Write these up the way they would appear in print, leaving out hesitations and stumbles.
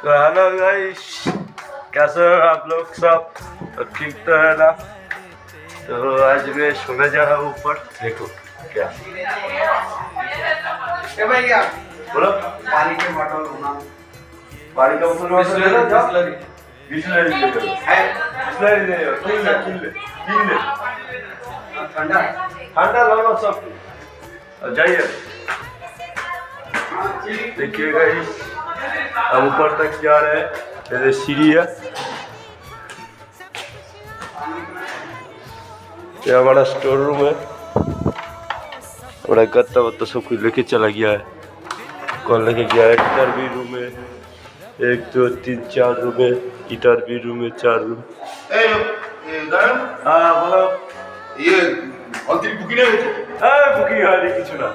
तो hello guys, कैसे हो आप लोग सब? तो ठीक तो है ना? तो आज मैं सोने जा रहा हूँ ऊपर। देखो क्या भैया बोलो। पानी के बॉटल होना पानी का बिस्लरी बिस्लरी दे दो। किन ले ठंडा ठंडा लाना सब। और जाइए, देखिए गाइस, अब ऊपर तक जा रहे हैं। ये सीढ़ी है, ये हमारा स्टोर रूम है। हमारा गत्ता वत्ता सब कुछ लेके चला गया है। कौन लेके गया है? गिटार भी रूम है, 1 2 3 4 रूम है। गिटार भी रूम है, 4 रूम। हाँ बोलो। ये অন্তিম বুকিং হয়েছে হ্যাঁ বুকিং হয়নি কিছু না।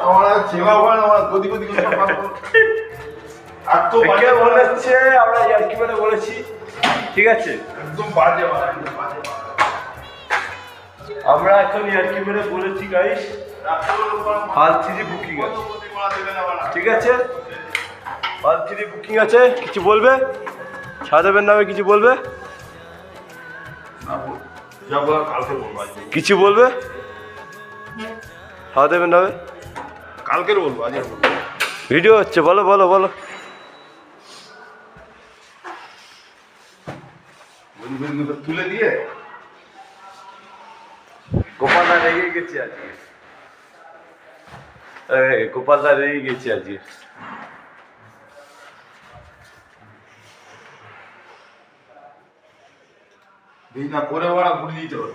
আমরা সেবা হয় আমরা গদি গদি করে সব আর তো কে বলেছে? আমরা ইয়ার্কি মানে বলেছি, ঠিক আছে? একদম বাজে একদম বাজে আমরা এখন ইয়ার্কি মানে বলেছি গাইস, হল 3 বুকিং আছে, ঠিক আছে? হল 3 বুকিং আছে। কিছু বলবে? সাদেবের নামে কিছু বলবে? যা বলার কালকে বলবো আজ কিছু বলবে সাদেবের নামে? কালকে বলবো আজ ভিডিও হচ্ছে, বলো বলো বলো। গদি তুলে দিয়ে গোপালদা রেগে গেছে আজকে। গোপালদা রেগে গেছে আজকে। দিই না করে ওরা ঘুরে দিতে হবে